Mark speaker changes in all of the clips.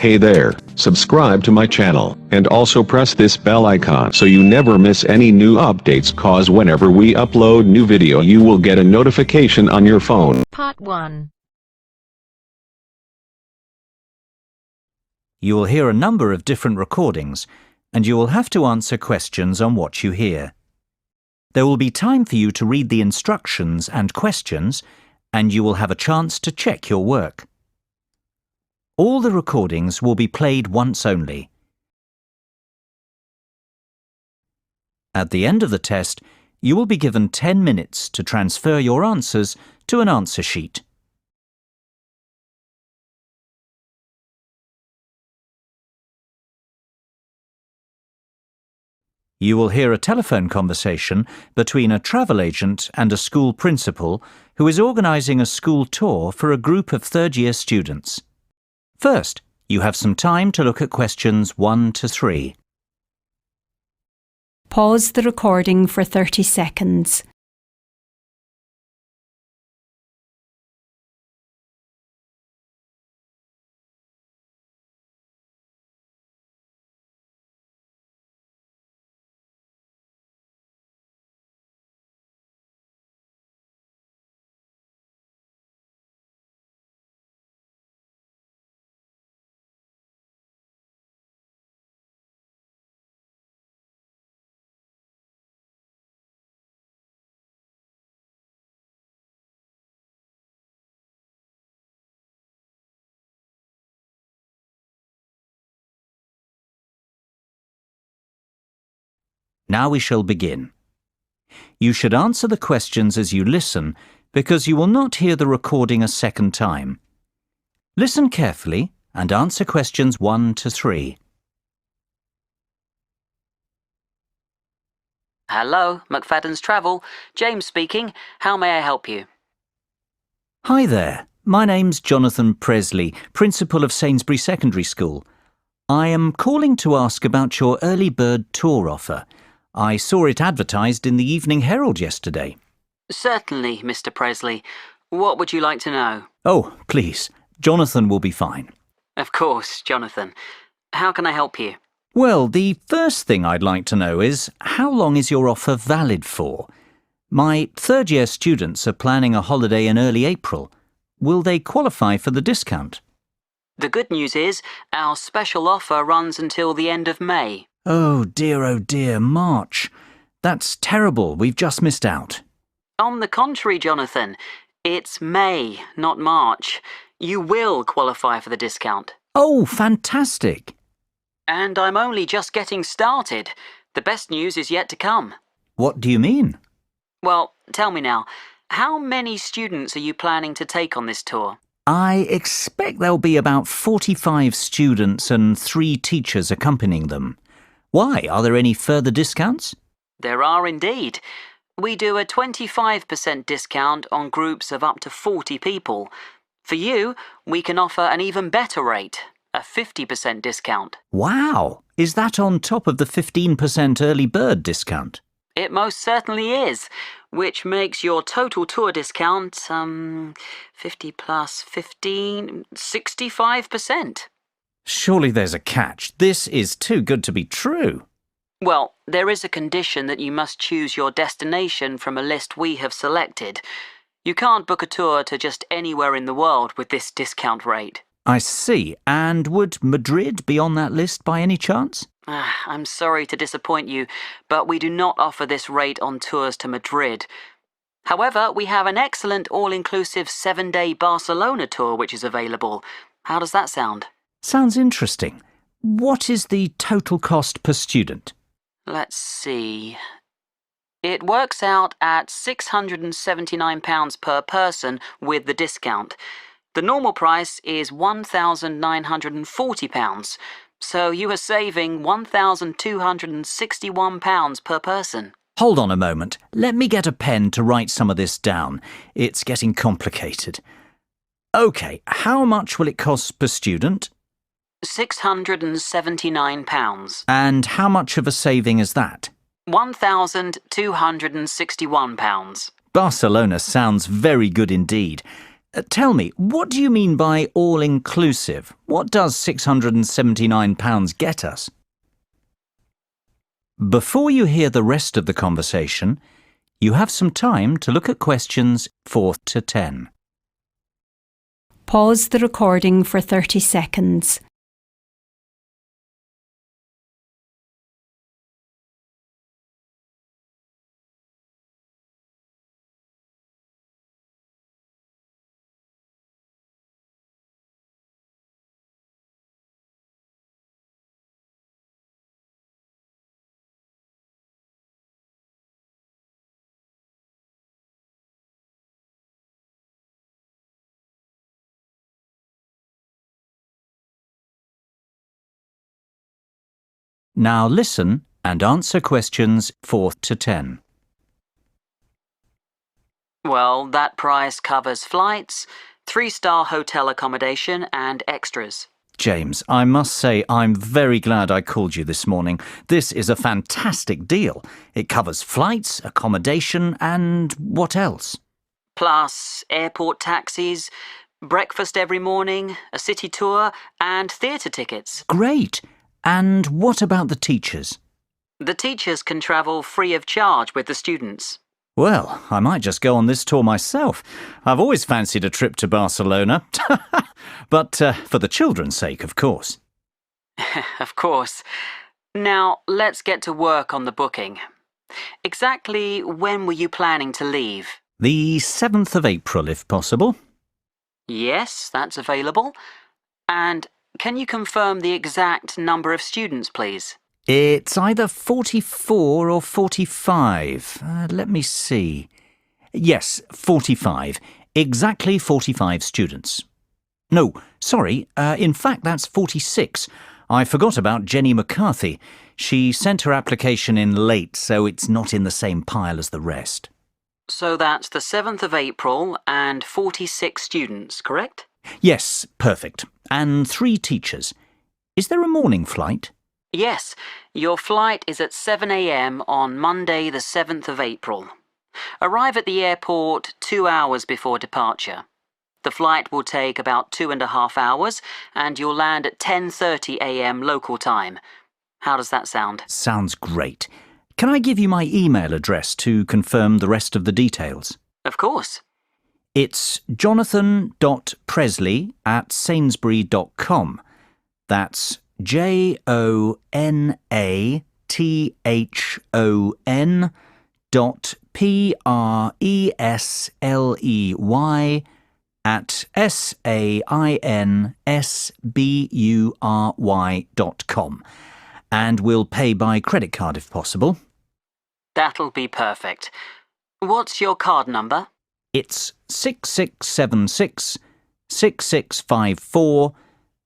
Speaker 1: Hey there, subscribe to my channel, and also press this bell icon so you never miss any new updates, cause whenever we upload new video you will get a notification on your phone.
Speaker 2: Part 1.
Speaker 3: You will hear a number of different recordings, and you will have to answer questions on what you hear. There will be time for you to read the instructions and questions, and you will have a chance to check your work. All the recordings will be played once only. At the end of the test, you will be given 10 minutes to transfer your answers to an answer sheet. You will hear a telephone conversation between a travel agent and a school principal who is organising a school tour for a group of third-year students. First, you have some time to look at questions 1 to 3.
Speaker 4: Pause the recording for 30 seconds.
Speaker 3: Now we shall begin. You should answer the questions as you listen, because you will not hear the recording a second time. Listen carefully and answer questions 1 to 3.
Speaker 5: Hello, McFadden's Travel. James speaking. How may I help you?
Speaker 3: Hi there. My name's Jonathan Presley, Principal of Sainsbury Secondary School. I am calling to ask about your early bird tour offer. I saw it advertised in the Evening Herald yesterday.
Speaker 5: Certainly, Mr. Presley. What would you like to know?
Speaker 3: Oh, please. Jonathan will be fine.
Speaker 5: Of course, Jonathan. How can I help you?
Speaker 3: Well, the first thing I'd like to know is, how long is your offer valid for? My third-year students are planning a holiday in early April. Will they qualify for the discount?
Speaker 5: The good news is, our special offer runs until the end of May.
Speaker 3: Oh dear, March. That's terrible. We've just missed out.
Speaker 5: On the contrary, Jonathan, it's May, not March. You will qualify for the discount.
Speaker 3: Oh, fantastic.
Speaker 5: And I'm only just getting started. The best news is yet to come.
Speaker 3: What do you mean?
Speaker 5: Well, tell me now, how many students are you planning to take on this tour?
Speaker 3: I expect there'll be about 45 students and 3 teachers accompanying them. Why? Are there any further discounts?
Speaker 5: There are indeed. We do a 25% discount on groups of up to 40 people. For you, we can offer an even better rate, a 50% discount.
Speaker 3: Wow! Is that on top of the 15% early bird discount?
Speaker 5: It most certainly is, which makes your total tour discount, 50 plus 15, 65%.
Speaker 3: Surely there's a catch. This is too good to be true.
Speaker 5: Well, there is a condition that you must choose your destination from a list we have selected. You can't book a tour to just anywhere in the world with this discount rate.
Speaker 3: I see. And would Madrid be on that list by any chance?
Speaker 5: I'm sorry to disappoint you, but we do not offer this rate on tours to Madrid. However, we have an excellent all-inclusive 7-day Barcelona tour which is available. How does that sound?
Speaker 3: Sounds interesting. What is the total cost per student?
Speaker 5: Let's see. It works out at £679 per person with the discount. The normal price is £1,940, so you are saving £1,261 per person.
Speaker 3: Hold on a moment. Let me get a pen to write some of this down. It's getting complicated. OK, how much will it cost per student?
Speaker 5: £679.
Speaker 3: And how much of a saving is that?
Speaker 5: £1,261.
Speaker 3: Barcelona sounds very good indeed. Tell me, what do you mean by all-inclusive? What does £679 get us? Before you hear the rest of the conversation, you have some time to look at questions 4 to 10.
Speaker 4: Pause the recording for 30 seconds.
Speaker 3: Now listen and answer questions 4 to 10.
Speaker 5: Well, that price covers flights, 3-star hotel accommodation and extras.
Speaker 3: James, I must say I'm very glad I called you this morning. This is a fantastic deal. It covers flights, accommodation and what else?
Speaker 5: Plus airport taxis, breakfast every morning, a city tour and theatre tickets.
Speaker 3: Great! And what about the teachers?
Speaker 5: The teachers can travel free of charge with the students.
Speaker 3: Well, I might just go on this tour myself. I've always fancied a trip to Barcelona. But for the children's sake, of course.
Speaker 5: Of course. Now, let's get to work on the booking. Exactly when were you planning to leave?
Speaker 3: The 7th of April, if possible.
Speaker 5: Yes, that's available. And can you confirm the exact number of students, please?
Speaker 3: It's either 44 or 45. Let me see. Yes, 45. Exactly 45 students. No, sorry, in fact that's 46. I forgot about Jenny McCarthy. She sent her application in late, so it's not in the same pile as the rest.
Speaker 5: So that's the 7th of April and 46 students, correct?
Speaker 3: Yes, perfect. And 3 teachers. Is there a morning flight?
Speaker 5: Yes, your flight is at 7 a.m. on Monday the 7th of April. Arrive at the airport 2 hours before departure. The flight will take about 2.5 hours and you'll land at 10:30 a.m. local time. How does that sound?
Speaker 3: Sounds great. Can I give you my email address to confirm the rest of the details?
Speaker 5: Of course.
Speaker 3: It's jonathan.presley@sainsbury.com. That's JONATHAN.PRESLEY@SAINSBURY.com. And we'll pay by credit card if possible.
Speaker 5: That'll be perfect. What's your card number?
Speaker 3: It's 6676 6654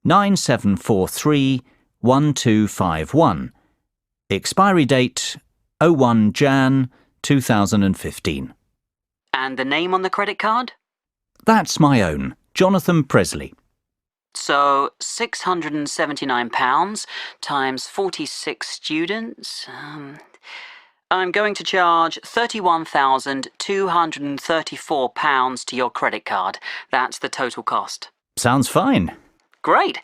Speaker 3: 9743 1251. Expiry date 01 Jan 2015.
Speaker 5: And the name on the credit card?
Speaker 3: That's my own, Jonathan Presley.
Speaker 5: So £679 times 46 students. I'm going to charge £31,234 to your credit card. That's the total cost.
Speaker 3: Sounds fine.
Speaker 5: Great.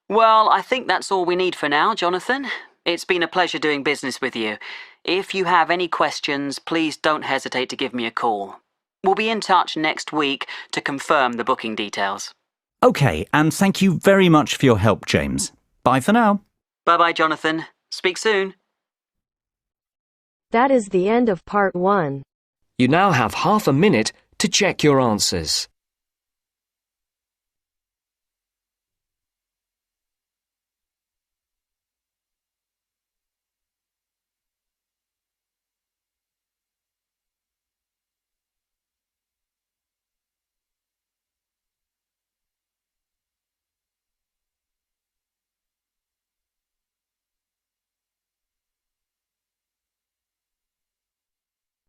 Speaker 5: Well, I think that's all we need for now, Jonathan. It's been a pleasure doing business with you. If you have any questions, please don't hesitate to give me a call. We'll be in touch next week to confirm the booking details.
Speaker 3: OK, and thank you very much for your help, James. Bye for now.
Speaker 5: Bye-bye, Jonathan. Speak soon.
Speaker 2: That is the end of part 1.
Speaker 6: You now have half a minute to check your answers.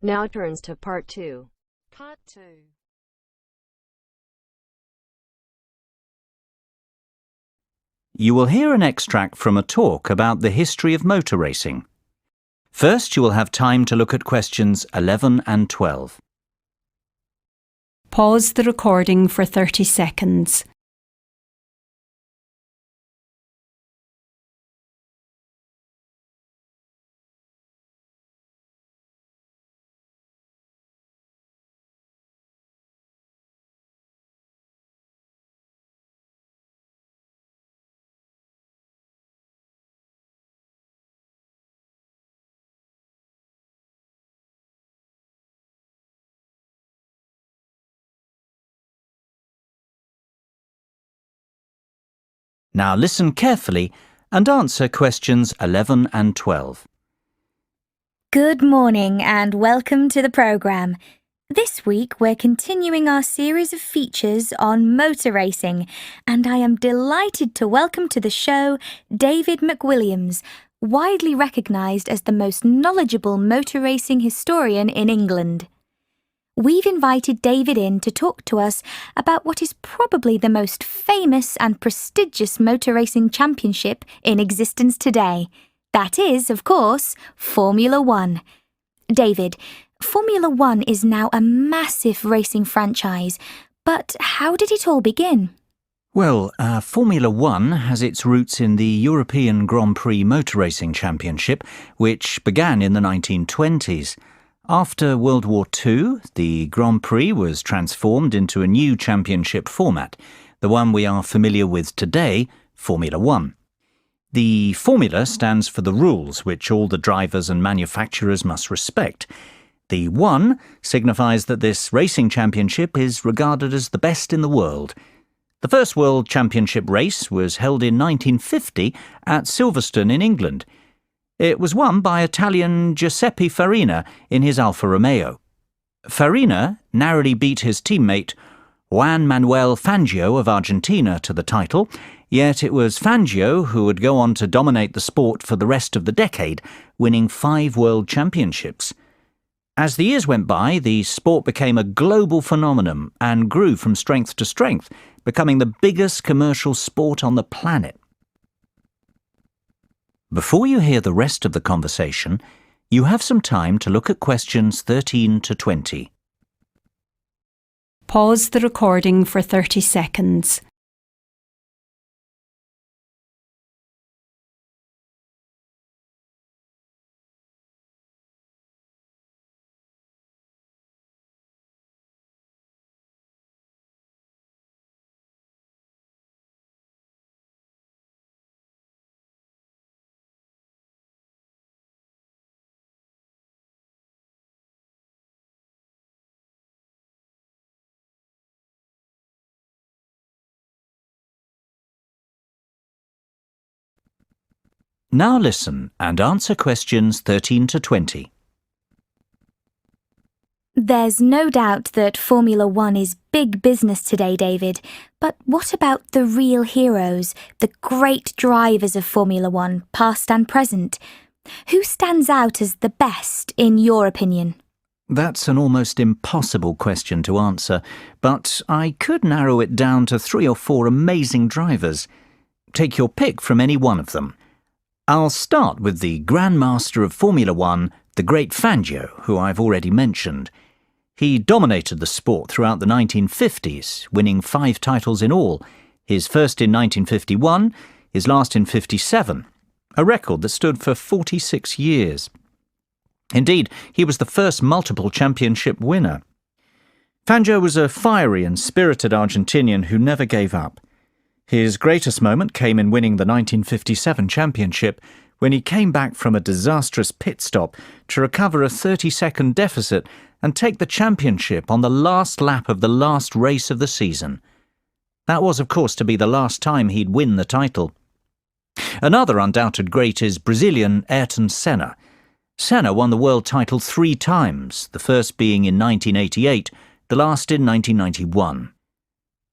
Speaker 2: Now turns to part 2.
Speaker 7: Part 2.
Speaker 3: You will hear an extract from a talk about the history of motor racing. First, you will have time to look at questions 11 and 12.
Speaker 4: Pause the recording for 30 seconds.
Speaker 3: Now listen carefully and answer questions 11 and 12.
Speaker 7: Good morning and welcome to the programme. This week we're continuing our series of features on motor racing, and I am delighted to welcome to the show David McWilliams, widely recognised as the most knowledgeable motor racing historian in England. We've invited David in to talk to us about what is probably the most famous and prestigious motor racing championship in existence today. That is, of course, Formula One. David, Formula One is now a massive racing franchise, but how did it all begin?
Speaker 3: Well, Formula One has its roots in the European Grand Prix Motor Racing Championship, which began in the 1920s. After World War II, the Grand Prix was transformed into a new championship format, the one we are familiar with today, Formula One. The formula stands for the rules which all the drivers and manufacturers must respect. The one signifies that this racing championship is regarded as the best in the world. The first World Championship race was held in 1950 at Silverstone in England. It was won by Italian Giuseppe Farina in his Alfa Romeo. Farina narrowly beat his teammate Juan Manuel Fangio of Argentina to the title, yet it was Fangio who would go on to dominate the sport for the rest of the decade, winning 5 world championships. As the years went by, the sport became a global phenomenon and grew from strength to strength, becoming the biggest commercial sport on the planet. Before you hear the rest of the conversation, you have some time to look at questions 13 to 20.
Speaker 4: Pause the recording for 30 seconds.
Speaker 3: Now listen and answer questions 13 to 20.
Speaker 7: There's no doubt that Formula One is big business today, David, but what about the real heroes, the great drivers of Formula One, past and present? Who stands out as the best, in your opinion?
Speaker 3: That's an almost impossible question to answer, but I could narrow it down to 3 or 4 amazing drivers. Take your pick from any one of them. I'll start with the Grand Master of Formula One, the great Fangio, who I've already mentioned. He dominated the sport throughout the 1950s, winning 5 titles in all, his first in 1951, his last in 57, a record that stood for 46 years. Indeed, he was the first multiple championship winner. Fangio was a fiery and spirited Argentinian who never gave up. His greatest moment came in winning the 1957 championship, when he came back from a disastrous pit stop to recover a 30-second deficit and take the championship on the last lap of the last race of the season. That was, of course, to be the last time he'd win the title. Another undoubted great is Brazilian Ayrton Senna. Senna won the world title 3 times, the first being in 1988, the last in 1991.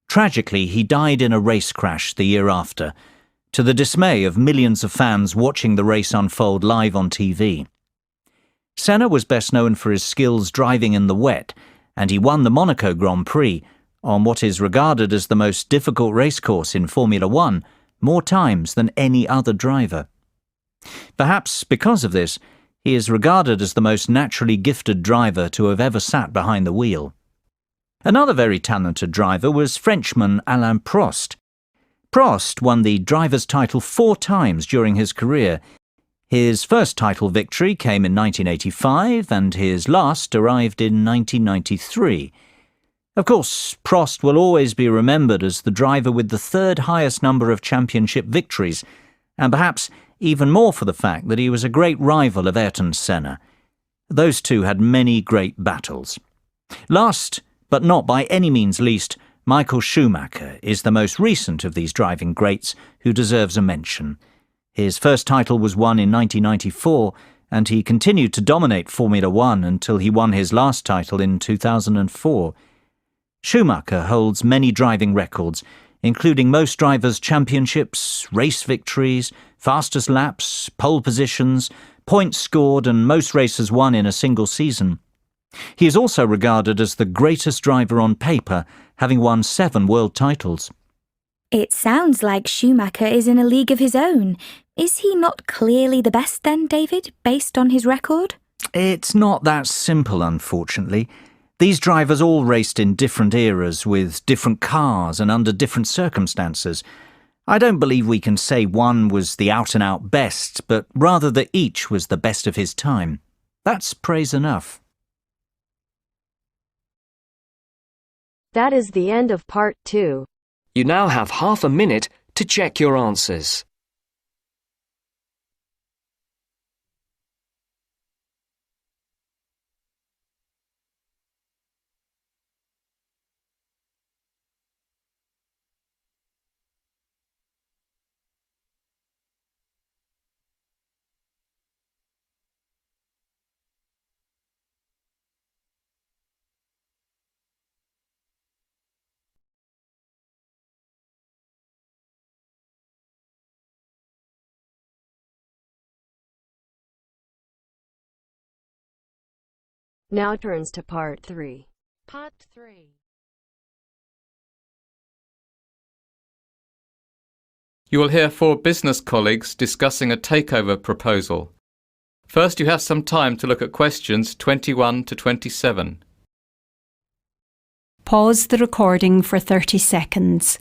Speaker 3: Tragically, he died in a race crash the year after, to the dismay of millions of fans watching the race unfold live on TV. Senna was best known for his skills driving in the wet, and he won the Monaco Grand Prix, on what is regarded as the most difficult racecourse in Formula One, more times than any other driver. Perhaps because of this, he is regarded as the most naturally gifted driver to have ever sat behind the wheel. Another very talented driver was Frenchman Alain Prost. Prost won the driver's title 4 times during his career. His first title victory came in 1985 and his last arrived in 1993. Of course, Prost will always be remembered as the driver with the 3rd highest number of championship victories, and perhaps even more for the fact that he was a great rival of Ayrton Senna. Those two had many great battles. Last, but not by any means least, Michael Schumacher is the most recent of these driving greats who deserves a mention. His first title was won in 1994, and he continued to dominate Formula One until he won his last title in 2004. Schumacher holds many driving records, including most drivers' championships, race victories, fastest laps, pole positions, points scored, and most races won in a single season. He is also regarded as the greatest driver on paper, having won 7 world titles.
Speaker 7: It sounds like Schumacher is in a league of his own. Is he not clearly the best then, David, based on his record?
Speaker 3: It's not that simple, unfortunately. These drivers all raced in different eras, with different cars and under different circumstances. I don't believe we can say one was the out-and-out best, but rather that each was the best of his time. That's praise enough.
Speaker 2: That is the end of part 2.
Speaker 6: You now have half a minute to check your answers.
Speaker 2: Now turns to part 3. Part 3.
Speaker 8: You will hear 4 business colleagues discussing a takeover proposal. First, you have some time to look at questions 21 to 27.
Speaker 4: Pause the recording for 30 seconds.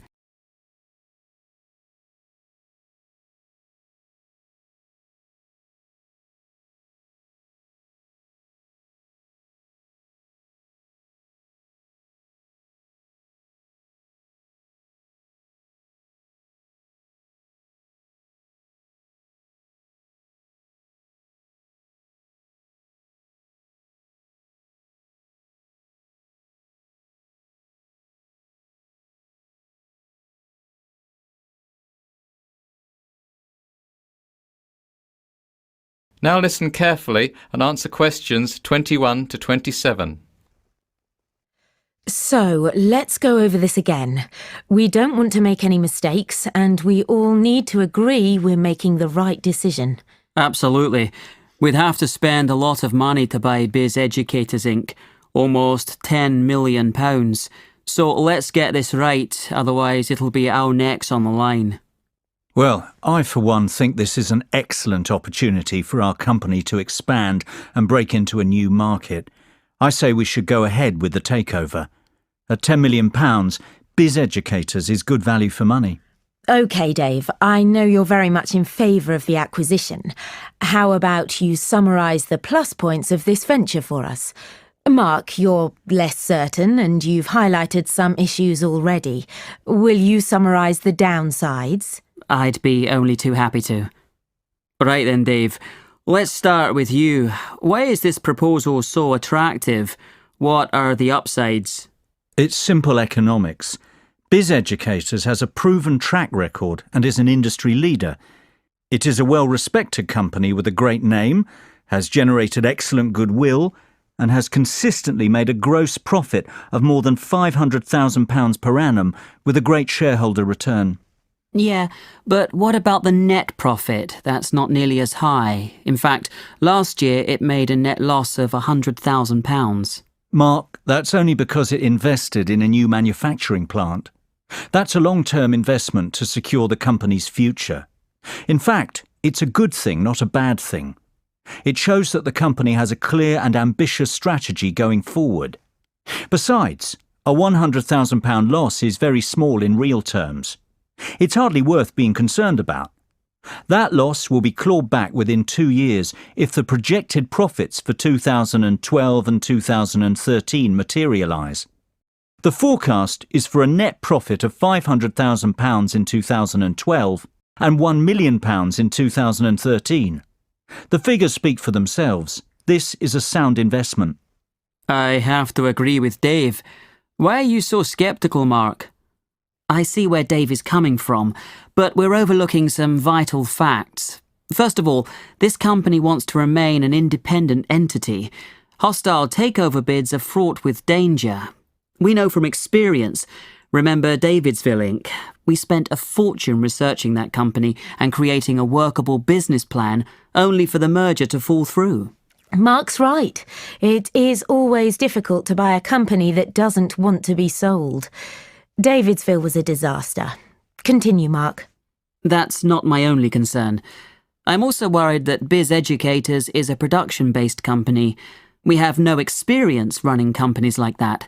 Speaker 8: Now listen carefully and answer questions 21 to 27.
Speaker 9: So, let's go over this again. We don't want to make any mistakes, and we all need to agree we're making the right decision.
Speaker 10: Absolutely. We'd have to spend a lot of money to buy Biz Educators Inc., almost £10 million. So let's get this right, otherwise it'll be our necks on the line.
Speaker 3: Well, I for one think this is an excellent opportunity for our company to expand and break into a new market. I say we should go ahead with the takeover. At £10 million, Biz Educators is good value for money.
Speaker 9: OK, Dave, I know you're very much in favour of the acquisition. How about you summarise the plus points of this venture for us? Mark, you're less certain and you've highlighted some issues already. Will you summarise the downsides?
Speaker 10: I'd be only too happy to. Right then, Dave, let's start with you. Why is this proposal so attractive? What are the upsides?
Speaker 3: It's simple economics. Biz Educators has a proven track record and is an industry leader. It is a well-respected company with a great name, has generated excellent goodwill, and has consistently made a gross profit of more than £500,000 per annum with a great shareholder return.
Speaker 10: Yeah, but what about the net profit? That's not nearly as high. In fact, last year it made a net loss of £100,000.
Speaker 3: Mark, that's only because it invested in a new manufacturing plant. That's a long-term investment to secure the company's future. In fact, it's a good thing, not a bad thing. It shows that the company has a clear and ambitious strategy going forward. Besides, a £100,000 loss is very small in real terms. It's hardly worth being concerned about. That loss will be clawed back within 2 years if the projected profits for 2012 and 2013 materialise. The forecast is for a net profit of £500,000 in 2012 and £1 million in 2013. The figures speak for themselves. This is a sound investment.
Speaker 10: I have to agree with Dave. Why are you so sceptical, Mark? I see where Dave is coming from, but we're overlooking some vital facts. First of all, this company wants to remain an independent entity. Hostile takeover bids are fraught with danger. We know from experience. Remember Davidsville Inc.? We spent a fortune researching that company and creating a workable business plan, only for the merger to fall through.
Speaker 9: Mark's right. It is always difficult to buy a company that doesn't want to be sold. Davidsville was a disaster. Continue, Mark.
Speaker 10: That's not my only concern. I'm also worried that Biz Educators is a production-based company. We have no experience running companies like that.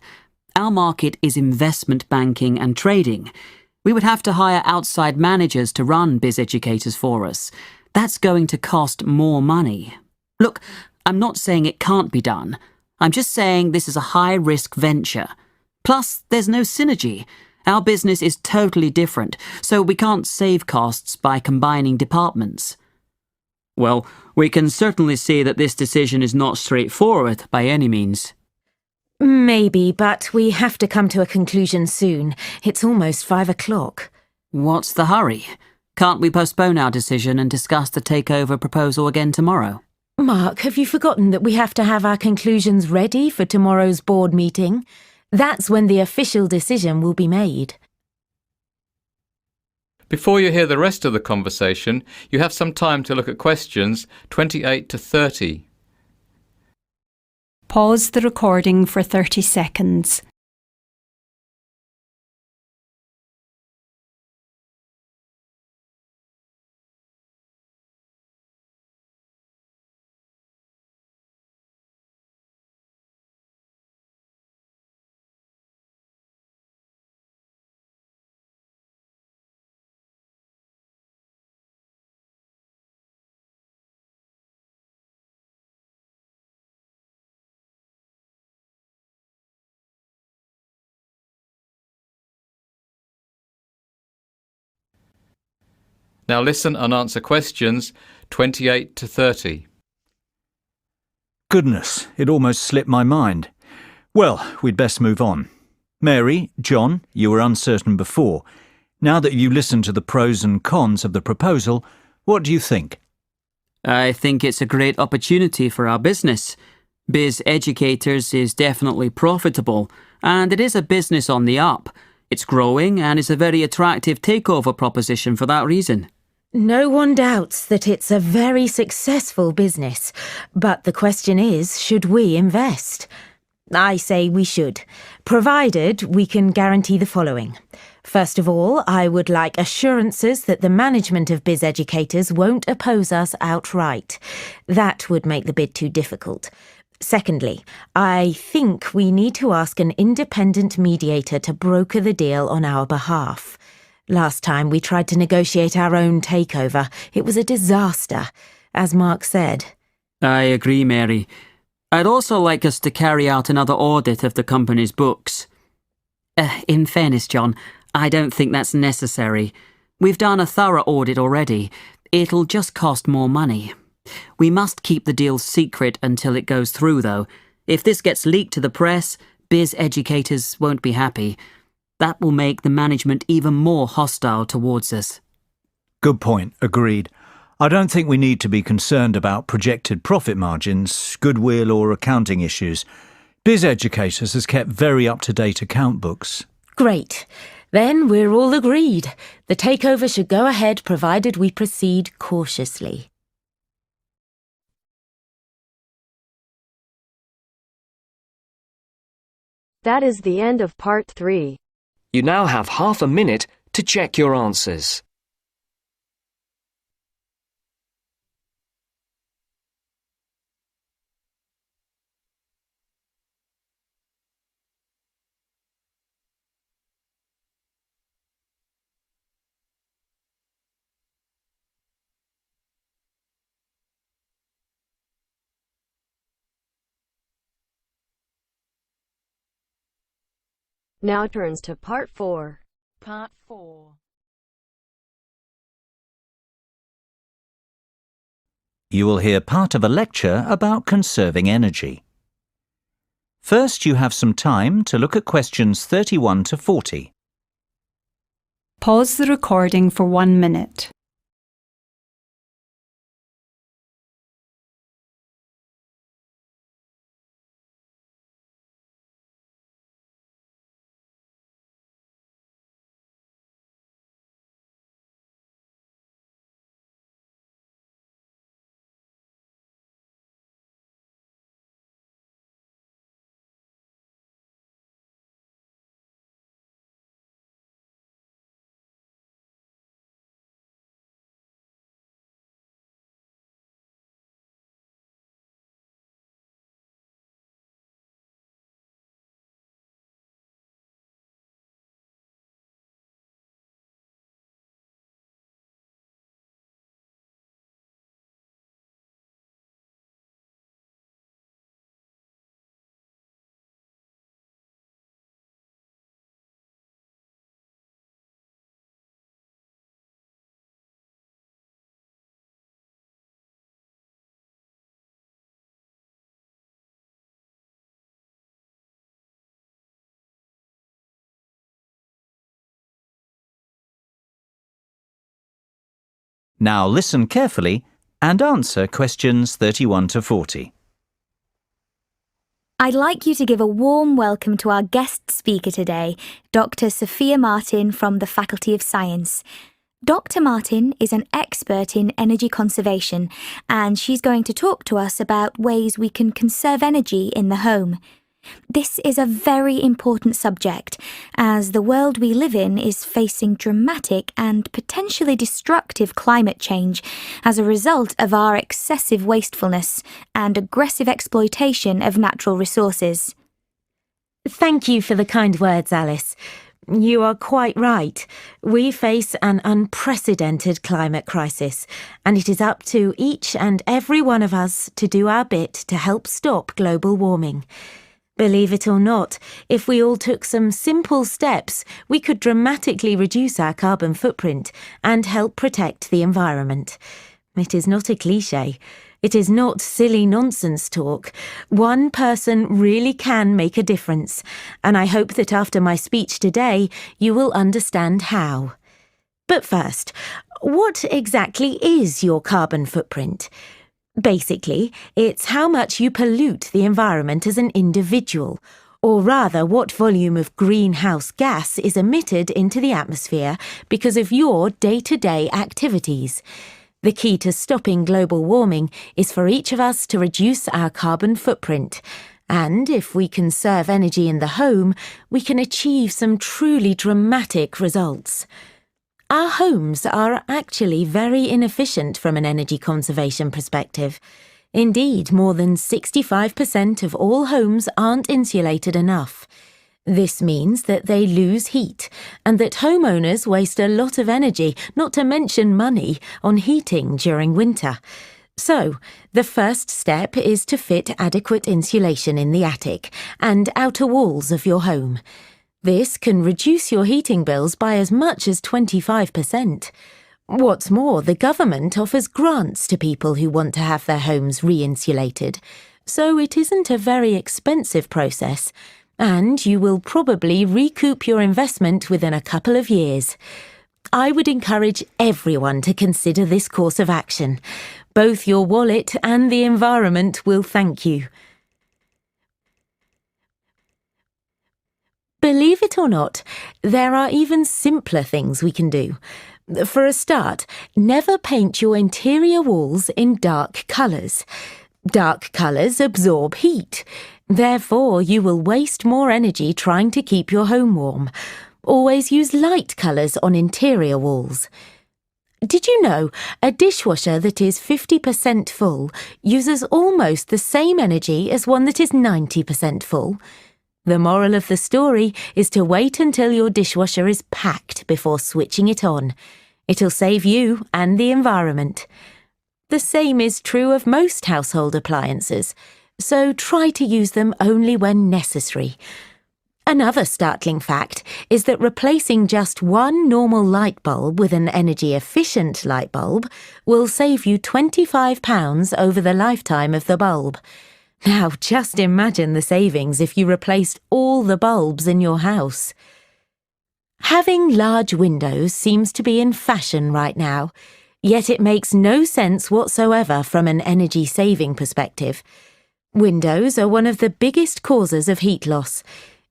Speaker 10: Our market is investment banking and trading. We would have to hire outside managers to run Biz Educators for us. That's going to cost more money. Look, I'm not saying it can't be done. I'm just saying this is a high-risk venture. Plus, there's no synergy. Our business is totally different, so we can't save costs by combining departments. Well, we can certainly see that this decision is not straightforward by any means.
Speaker 9: Maybe, but we have to come to a conclusion soon. It's almost 5 o'clock.
Speaker 10: What's the hurry? Can't we postpone our decision and discuss the takeover proposal again tomorrow?
Speaker 9: Mark, have you forgotten that we have to have our conclusions ready for tomorrow's board meeting? That's when the official decision will be made.
Speaker 8: Before you hear the rest of the conversation, you have some time to look at questions 28 to 30.
Speaker 4: Pause the recording for 30 seconds.
Speaker 8: Now listen and answer questions 28 to 30.
Speaker 3: Goodness, it almost slipped my mind. Well, we'd best move on. Mary, John, you were uncertain before. Now that you listened to the pros and cons of the proposal, what do you think?
Speaker 10: I think it's a great opportunity for our business. Biz Educators is definitely profitable, and it is a business on the up. It's growing and is a very attractive takeover proposition for that reason.
Speaker 9: No one doubts that it's a very successful business, but the question is, should we invest? I say we should, provided we can guarantee the following. First of all, I would like assurances that the management of Biz Educators won't oppose us outright. That would make the bid too difficult. Secondly, I think we need to ask an independent mediator to broker the deal on our behalf. Last time we tried to negotiate our own takeover. It was a disaster, as Mark said.
Speaker 10: I agree, Mary. I'd also like us to carry out another audit of the company's books. In fairness, John, I don't think that's necessary. We've done a thorough audit already. It'll just cost more money. We must keep the deal secret until it goes through, though. If this gets leaked to the press, Biz Educators won't be happy. That will make the management even more hostile towards us.
Speaker 3: Good point, agreed. I don't think we need to be concerned about projected profit margins, goodwill or accounting issues. Biz Educators has kept very up-to-date account books.
Speaker 9: Great. Then we're all agreed. The takeover should go ahead provided we proceed cautiously.
Speaker 2: That is the end of part 3.
Speaker 6: You now have half a minute to check your answers.
Speaker 2: Now turns to Part 4.
Speaker 11: Part 4.
Speaker 3: You will hear part of a lecture about conserving energy. First, you have some time to look at questions 31 to 40.
Speaker 4: Pause the recording for 1 minute.
Speaker 3: Now listen carefully and answer questions 31 to 40.
Speaker 7: I'd like you to give a warm welcome to our guest speaker today, Dr. Sophia Martin from the Faculty of Science. Dr. Martin is an expert in energy conservation, and she's going to talk to us about ways we can conserve energy in the home. This is a very important subject, as the world we live in is facing dramatic and potentially destructive climate change as a result of our excessive wastefulness and aggressive exploitation of natural resources.
Speaker 9: Thank you for the kind words, Alice. You are quite right. We face an unprecedented climate crisis, and it is up to each and every one of us to do our bit to help stop global warming. Believe it or not, if we all took some simple steps, we could dramatically reduce our carbon footprint and help protect the environment. It is not a cliché. It is not silly nonsense talk. One person really can make a difference, and I hope that after my speech today, you will understand how. But first, what exactly is your carbon footprint? Basically, it's how much you pollute the environment as an individual, or rather what volume of greenhouse gas is emitted into the atmosphere because of your day-to-day activities. The key to stopping global warming is for each of us to reduce our carbon footprint. And if we conserve energy in the home, we can achieve some truly dramatic results. Our homes are actually very inefficient from an energy conservation perspective. Indeed, more than 65% of all homes aren't insulated enough. This means that they lose heat, and that homeowners waste a lot of energy, not to mention money, on heating during winter. So, the first step is to fit adequate insulation in the attic and outer walls of your home. This can reduce your heating bills by as much as 25%. What's more, the government offers grants to people who want to have their homes re-insulated, so it isn't a very expensive process, and you will probably recoup your investment within a couple of years. I would encourage everyone to consider this course of action. Both your wallet and the environment will thank you. Believe it or not, there are even simpler things we can do. For a start, never paint your interior walls in dark colours. Dark colours absorb heat. Therefore, you will waste more energy trying to keep your home warm. Always use light colours on interior walls. Did you know a dishwasher that is 50% full uses almost the same energy as one that is 90% full? The moral of the story is to wait until your dishwasher is packed before switching it on. It'll save you and the environment. The same is true of most household appliances, so try to use them only when necessary. Another startling fact is that replacing just one normal light bulb with an energy-efficient light bulb will save you £25 over the lifetime of the bulb. Now, just imagine the savings if you replaced all the bulbs in your house. Having large windows seems to be in fashion right now, yet it makes no sense whatsoever from an energy-saving perspective. Windows are one of the biggest causes of heat loss.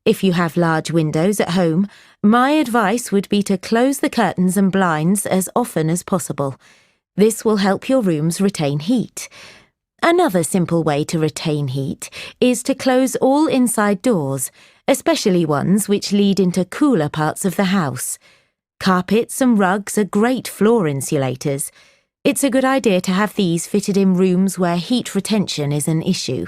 Speaker 9: If you have large windows at home, my advice would be to close the curtains and blinds as often as possible. This will help your rooms retain heat. Another simple way to retain heat is to close all inside doors, especially ones which lead into cooler parts of the house. Carpets and rugs are great floor insulators. It's a good idea to have these fitted in rooms where heat retention is an issue.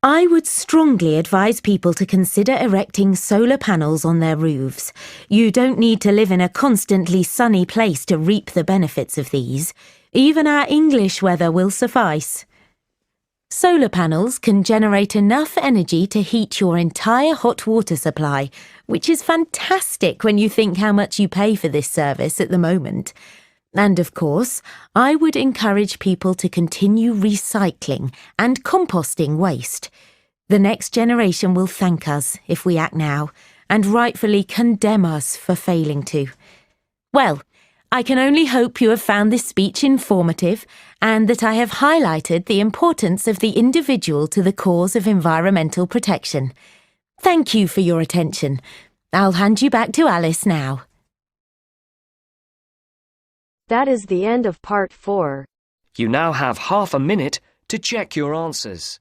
Speaker 9: I would strongly advise people to consider erecting solar panels on their roofs. You don't need to live in a constantly sunny place to reap the benefits of these. Even our English weather will suffice. Solar panels can generate enough energy to heat your entire hot water supply, which is fantastic when you think how much you pay for this service at the moment. And of course, I would encourage people to continue recycling and composting waste. The next generation will thank us if we act now, and rightfully condemn us for failing to. Well, I can only hope you have found this speech informative and that I have highlighted the importance of the individual to the cause of environmental protection. Thank you for your attention. I'll hand you back to Alice now.
Speaker 2: That is the end of part 4.
Speaker 6: You now have half a minute to check your answers.